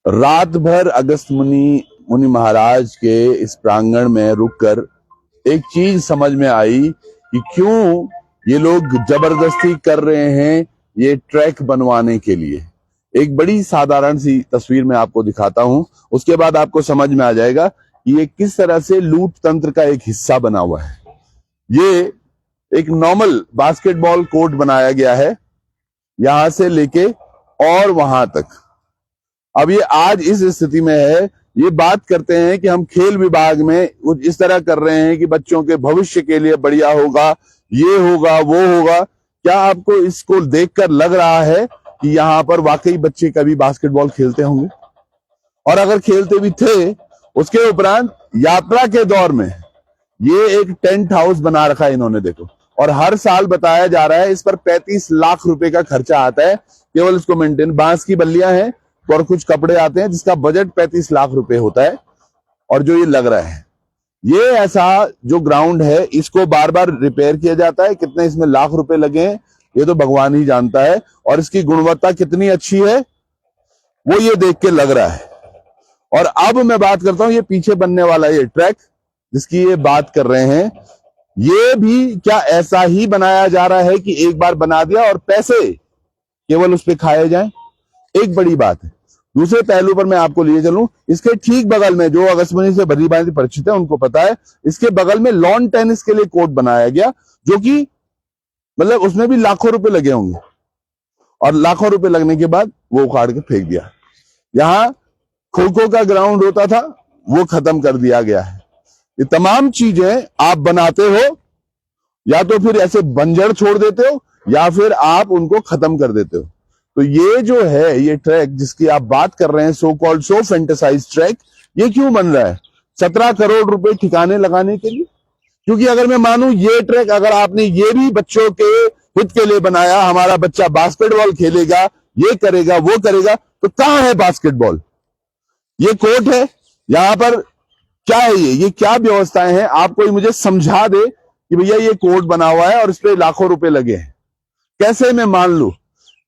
रात भर अगस्त मुनि महाराज के इस प्रांगण में रुककर एक चीज समझ में आई कि क्यों ये लोग जबरदस्ती कर रहे हैं ये ट्रैक बनवाने के लिए। एक बड़ी साधारण सी तस्वीर मैं आपको दिखाता हूं, उसके बाद आपको समझ में आ जाएगा कि ये किस तरह से लूट तंत्र का एक हिस्सा बना हुआ है। ये एक नॉर्मल बास्केटबॉल कोर्ट बनाया गया है, यहां से लेके और वहां तक। अब ये आज इस स्थिति में है, ये बात करते हैं कि हम खेल विभाग में कुछ इस तरह कर रहे हैं कि बच्चों के भविष्य के लिए बढ़िया होगा, ये होगा, वो होगा। क्या आपको इसको देखकर लग रहा है कि यहाँ पर वाकई बच्चे कभी बास्केटबॉल खेलते होंगे? और अगर खेलते भी थे, उसके उपरांत यात्रा के दौर में ये एक टेंट हाउस बना रखा है इन्होंने, देखो। और हर साल बताया जा रहा है इस पर 35 लाख रुपए का खर्चा आता है केवल इसको मेंटेन। बांस की बल्लियां हैं और कुछ कपड़े आते हैं जिसका बजट 35 लाख रुपए होता है। और जो ये लग रहा है, ये ऐसा जो ग्राउंड है इसको बार बार रिपेयर किया जाता है। कितने इसमें लाख रुपए लगे हैं ये तो भगवान ही जानता है, और इसकी गुणवत्ता कितनी अच्छी है वो ये देख के लग रहा है। और अब मैं बात करता हूं ये पीछे बनने वाला ये ट्रैक जिसकी ये बात कर रहे हैं, ये भी क्या ऐसा ही बनाया जा रहा है कि एक बार बना दिया और पैसे केवल उस पर खाए जाएं? एक बड़ी बात है। दूसरे पहलू पर मैं आपको लिए चलूं, इसके ठीक बगल में, जो अगस्त्यमुनि से भली भांति परिचित है उनको पता है, इसके बगल में लॉन टेनिस के लिए कोर्ट बनाया गया, जो कि मतलब उसमें भी लाखों रुपए लगे होंगे। और लाखों रुपए लगने के बाद वो उखाड़ के फेंक दिया। यहां खो खो का ग्राउंड होता था, वो खत्म कर दिया गया है। ये तमाम चीजें आप बनाते हो, या तो फिर ऐसे बंजर छोड़ देते हो, या फिर आप उनको खत्म कर देते हो। तो ये जो है ये ट्रैक जिसकी आप बात कर रहे हैं, सो कॉल्ड सो फैंटेसाइज ट्रैक, ये क्यों बन रहा है? 17 करोड़ रुपए ठिकाने लगाने के लिए। क्योंकि अगर मैं मानूं ये ट्रैक अगर आपने ये भी बच्चों के हित के लिए बनाया, हमारा बच्चा बास्केटबॉल खेलेगा, ये करेगा, वो करेगा, तो कहां है बास्केटबॉल? ये कोर्ट है, यहां पर क्या है? ये क्या व्यवस्थाएं हैं? आप कोई मुझे समझा दे कि भैया ये कोर्ट बना हुआ है और इस पे लाखों रुपए लगे हैं। कैसे मैं मान लूं?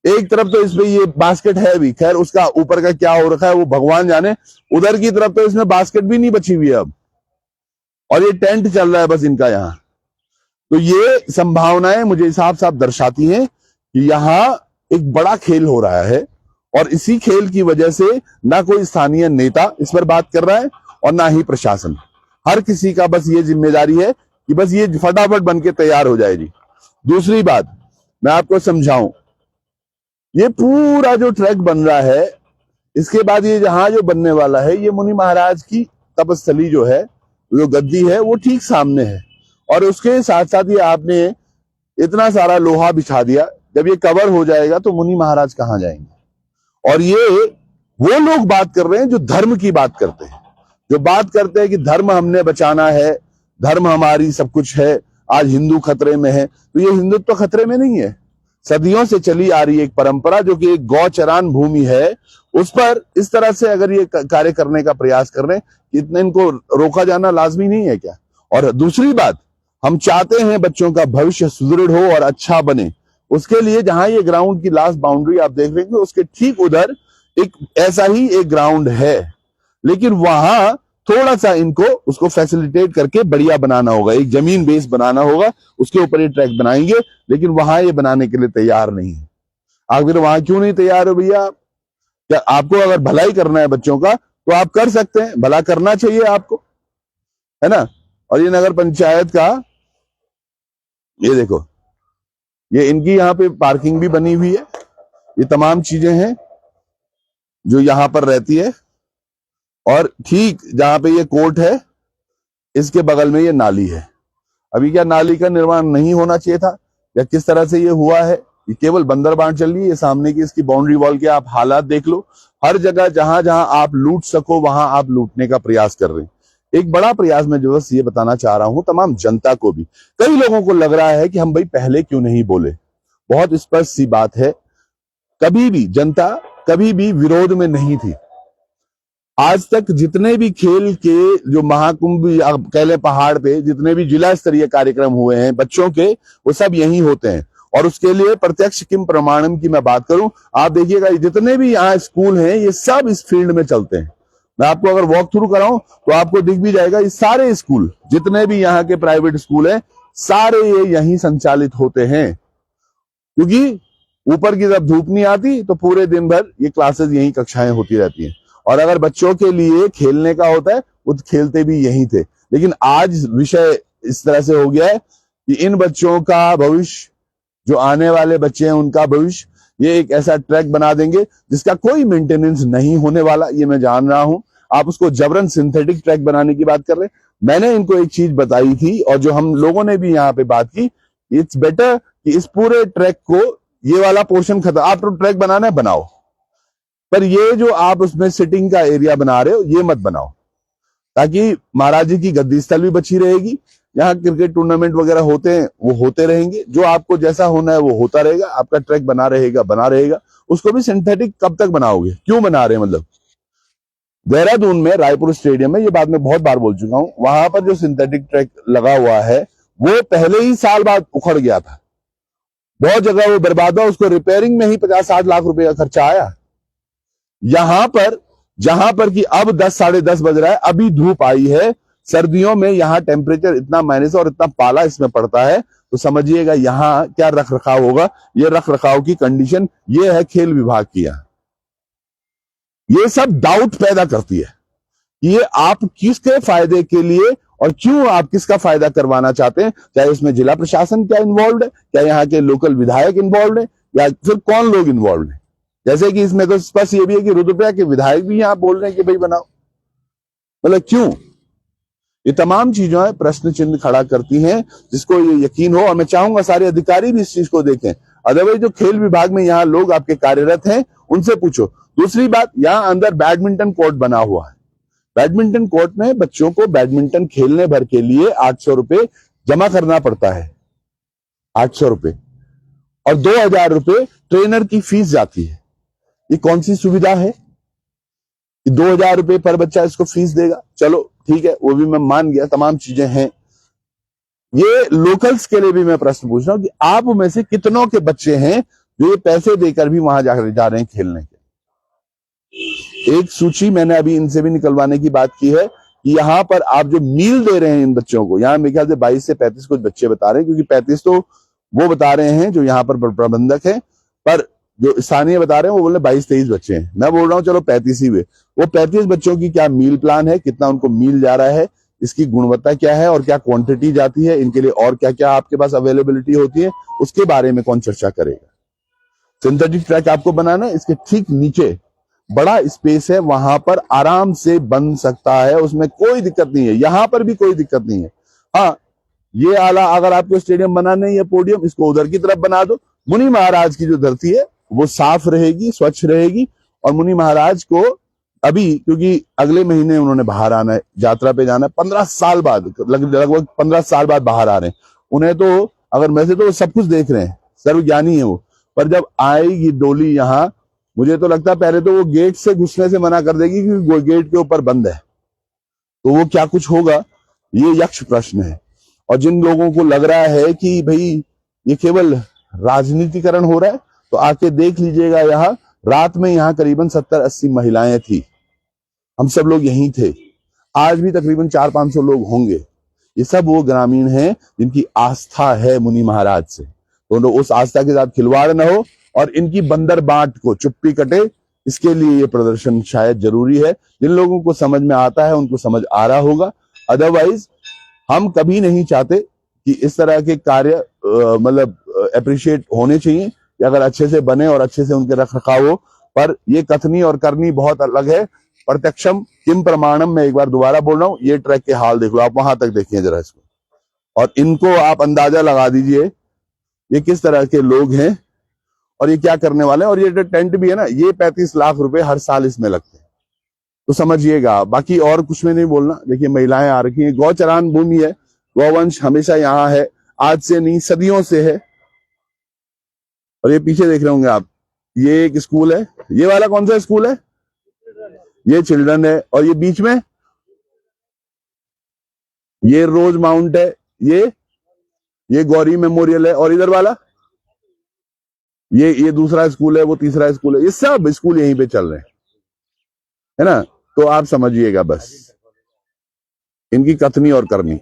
एक तरफ तो इसमें ये बास्केट है भी, खैर उसका ऊपर का क्या हो रखा है वो भगवान जाने। उधर की तरफ तो इसमें बास्केट भी नहीं बची हुई है अब, और ये टेंट चल रहा है बस इनका यहां। तो ये संभावनाएं मुझे साफ साफ दर्शाती हैं कि यहां एक बड़ा खेल हो रहा है, और इसी खेल की वजह से ना कोई स्थानीय नेता इस पर बात कर रहा है और ना ही प्रशासन। हर किसी का बस ये जिम्मेदारी है कि बस ये फटाफट बन के तैयार हो जाए जी। दूसरी बात मैं आपको समझाऊं, ये पूरा जो ट्रैक बन रहा है, इसके बाद ये जहां जो बनने वाला है, ये मुनि महाराज की तपस्थली जो है, जो गद्दी है, वो ठीक सामने है। और उसके साथ साथ ये आपने इतना सारा लोहा बिछा दिया, जब ये कवर हो जाएगा तो मुनि महाराज कहां जाएंगे? और ये वो लोग बात कर रहे हैं जो धर्म की बात करते हैं, जो बात करते हैं कि धर्म हमने बचाना है, धर्म हमारी सब कुछ है, आज हिंदू खतरे में है। तो ये हिंदुत्व खतरे में नहीं है। सदियों से चली आ रही एक परंपरा जो कि एक गौचरान भूमि है, उस पर इस तरह से अगर ये कार्य करने का प्रयास कर रहे हैं, इतने इनको रोका जाना लाजमी नहीं है क्या? और दूसरी बात, हम चाहते हैं बच्चों का भविष्य सुदृढ़ हो और अच्छा बने। उसके लिए जहां ये ग्राउंड की लास्ट बाउंड्री आप देख रहे हैं, उसके ठीक उधर एक ऐसा ही एक ग्राउंड है, लेकिन वहां थोड़ा सा इनको उसको फैसिलिटेट करके बढ़िया बनाना होगा, एक जमीन बेस बनाना होगा, उसके ऊपर ये ट्रैक बनाएंगे। लेकिन वहां ये बनाने के लिए तैयार नहीं है। आखिर वहां क्यों नहीं तैयार हो भैया? क्या आपको अगर भलाई करना है बच्चों का तो आप कर सकते हैं, भला करना चाहिए आपको, है ना? और ये नगर पंचायत का, ये देखो, ये इनकी यहाँ पे पार्किंग भी बनी हुई है। ये तमाम चीजें हैं जो यहाँ पर रहती है। और ठीक जहां पे ये कोर्ट है, इसके बगल में ये नाली है। अभी क्या नाली का निर्माण नहीं होना चाहिए था, या किस तरह से ये हुआ है? ये केवल बंदरबांट चल रही है। ये सामने की इसकी बाउंड्री वॉल के आप हालात देख लो। हर जगह जहां जहां आप लूट सको वहां आप लूटने का प्रयास कर रहे हैं। एक बड़ा प्रयास मैं जो बस ये बताना चाह रहा हूं तमाम जनता को भी। कई लोगों को लग रहा है कि हम भाई पहले क्यों नहीं बोले। बहुत स्पष्ट सी बात है, कभी भी जनता कभी भी विरोध में नहीं थी। आज तक जितने भी खेल के जो महाकुंभ कह ले पहाड़ पे जितने भी जिला स्तरीय कार्यक्रम हुए हैं बच्चों के, वो सब यहीं होते हैं। और उसके लिए प्रत्यक्ष किम प्रमाणम की मैं बात करूं, आप देखिएगा जितने भी यहाँ स्कूल हैं ये सब इस फील्ड में चलते हैं। मैं आपको अगर वॉक थ्रू कराऊं तो आपको दिख भी जाएगा, ये सारे स्कूल जितने भी यहाँ के प्राइवेट स्कूल हैं सारे ये यहीं संचालित होते हैं, क्योंकि ऊपर की जब धूप नहीं आती तो पूरे दिन भर ये क्लासेस यहीं कक्षाएं होती रहती हैं। और अगर बच्चों के लिए खेलने का होता है वो खेलते भी यहीं थे। लेकिन आज विषय इस तरह से हो गया है कि इन बच्चों का भविष्य, जो आने वाले बच्चे हैं उनका भविष्य, ये एक ऐसा ट्रैक बना देंगे जिसका कोई मेंटेनेंस नहीं होने वाला, ये मैं जान रहा हूं। आप उसको जबरन सिंथेटिक ट्रैक बनाने की बात कर रहे हैं। मैंने इनको एक चीज बताई थी और जो हम लोगों ने भी यहाँ पे बात की, इट्स बेटर कि इस पूरे ट्रैक को, ये वाला पोर्शन खत्म, आप तो ट्रैक बनाना है बनाओ, पर ये जो आप उसमें सिटिंग का एरिया बना रहे हो ये मत बनाओ, ताकि महाराज जी की गद्दी स्थल भी बची रहेगी। यहाँ क्रिकेट टूर्नामेंट वगैरह होते हैं वो होते रहेंगे, जो आपको जैसा होना है वो होता रहेगा, आपका ट्रैक बना रहेगा। उसको भी सिंथेटिक कब तक बनाओगे, क्यों बना रहे हैं? मतलब देहरादून में रायपुर स्टेडियम में, ये बात मैं बहुत बार बोल चुका हूं, वहां पर जो सिंथेटिक ट्रैक लगा हुआ है वो पहले ही साल बाद उखड़ गया था, बहुत जगह वो बर्बाद हुआ, उसको रिपेयरिंग में ही 50-60 लाख रुपए का खर्चा आया। यहां पर जहां पर कि अब 10 साढ़े 10 बज रहा है, अभी धूप आई है, सर्दियों में यहाँ टेम्परेचर इतना माइनस और इतना पाला इसमें पड़ता है, तो समझिएगा यहाँ क्या रख रखाव होगा। ये रख रखाव की कंडीशन ये है खेल विभाग की। यहाँ ये सब डाउट पैदा करती है कि ये आप किसके फायदे के लिए और क्यों आप किसका फायदा करवाना चाहते हैं, चाहे उसमें जिला प्रशासन क्या इन्वॉल्व है, क्या यहाँ के लोकल विधायक इन्वॉल्व है, या फिर कौन लोग इन्वॉल्व है। जैसे कि इसमें तो स्पष्ट ये भी है कि रुद्रप्रयाग के विधायक भी यहाँ बोल रहे हैं कि भाई बनाओ, मतलब क्यों? ये तमाम चीजें प्रश्न चिन्ह खड़ा करती हैं, जिसको ये यकीन हो, और मैं चाहूंगा सारे अधिकारी भी इस चीज को देखें। अदरवाइज जो खेल विभाग में यहाँ लोग आपके कार्यरत हैं उनसे पूछो। दूसरी बात, यहाँ अंदर बैडमिंटन कोर्ट बना हुआ है। बैडमिंटन कोर्ट में बच्चों को बैडमिंटन खेलने भर के लिए 800 रुपए जमा करना पड़ता है, 800 रुपए, और 2000 रुपए ट्रेनर की फीस जाती है। ये कौन सी सुविधा है? 2000 रुपए पर बच्चा इसको फीस देगा, चलो ठीक है, वो भी मैं मान गया, तमाम चीजें हैं। ये लोकल्स के लिए भी मैं प्रश्न पूछ रहा हूं कि आप में से कितनों के बच्चे हैं जो ये पैसे देकर भी वहां जाकर जा रहे हैं खेलने के? एक सूची मैंने अभी इनसे भी निकलवाने की बात की है कि यहाँ पर आप जो मील दे रहे हैं इन बच्चों को, यहाँ मेरे ख्याल से 22 से 35 कुछ बच्चे बता रहे हैं, क्योंकि 35 तो वो बता रहे हैं जो यहाँ पर प्रबंधक है, पर जो स्थानीय बता रहे हैं वो बोले 22-23 बच्चे हैं। मैं बोल रहा हूँ चलो 35 ही हुए। वो 35 बच्चों की क्या मील प्लान है, कितना उनको मील जा रहा है, इसकी गुणवत्ता क्या है और क्या क्वांटिटी जाती है, इनके लिए और क्या क्या आपके पास अवेलेबिलिटी होती है, उसके बारे में कौन चर्चा करेगा। सिंथेटिक ट्रैक आपको बनाना, इसके ठीक नीचे बड़ा स्पेस है, वहां पर आराम से बन सकता है, उसमें कोई दिक्कत नहीं है, यहां पर भी कोई दिक्कत नहीं है। हाँ, ये आला अगर आपको स्टेडियम बनाना है या पोडियम, इसको उधर की तरफ बना दो। मुनि महाराज की जो धरती है वो साफ रहेगी, स्वच्छ रहेगी, और मुनि महाराज को अभी, क्योंकि अगले महीने उन्होंने बाहर आना है, यात्रा पे जाना है, 15 साल बाद, लगभग 15 साल बाद बाहर आ रहे हैं। उन्हें तो अगर वैसे तो सब कुछ देख रहे हैं, सर्वज्ञानी है वो, पर जब आएगी डोली यहाँ, मुझे तो लगता है पहले तो वो गेट से घुसने से मना कर देगी, क्योंकि वो गेट के ऊपर बंद है, तो वो क्या कुछ होगा, ये यक्ष प्रश्न है। और जिन लोगों को लग रहा है कि भाई ये केवल राजनीतिकरण हो रहा है, तो आके देख लीजिएगा, यहाँ रात में यहाँ करीबन 70-80 महिलाएं थी, हम सब लोग यहीं थे, आज भी तकरीबन 400-500 लोग होंगे। ये सब वो ग्रामीण हैं जिनकी आस्था है मुनि महाराज से, तो उस आस्था के साथ खिलवाड़ न हो और इनकी बंदर बांट को चुप्पी कटे, इसके लिए ये प्रदर्शन शायद जरूरी है। जिन लोगों को समझ में आता है उनको समझ आ रहा होगा, अदरवाइज हम कभी नहीं चाहते कि इस तरह के कार्य मतलब अप्रिशिएट होने चाहिए, कि अगर अच्छे से बने और अच्छे से उनके रख रखाव हो, पर ये कथनी और करनी बहुत अलग है। प्रत्यक्षम किम प्रमाणम, मैं एक बार दोबारा बोल रहा हूँ, ये ट्रैक के हाल देख लो, आप वहां तक देखिए जरा इसको, और इनको आप अंदाजा लगा दीजिए ये किस तरह के लोग हैं और ये क्या करने वाले हैं। और ये जो टेंट भी है ना, ये 35 लाख रुपए हर साल इसमें लगते हैं, तो समझिएगा। बाकी और कुछ में नहीं बोलना। देखिए महिलाएं आ रखी हैं, गौचरान भूमि है, गौवंश हमेशा यहाँ है, आज से नहीं सदियों से है। और ये पीछे देख रहे होंगे आप, ये एक स्कूल है, ये वाला कौन सा स्कूल है? ये चिल्ड्रन है, और ये बीच में ये रोज माउंट है, ये गौरी मेमोरियल है, और इधर वाला ये दूसरा स्कूल है, वो तीसरा स्कूल है, ये सब स्कूल यहीं पे चल रहे हैं, है ना। तो आप समझिएगा बस इनकी कथनी और करनी।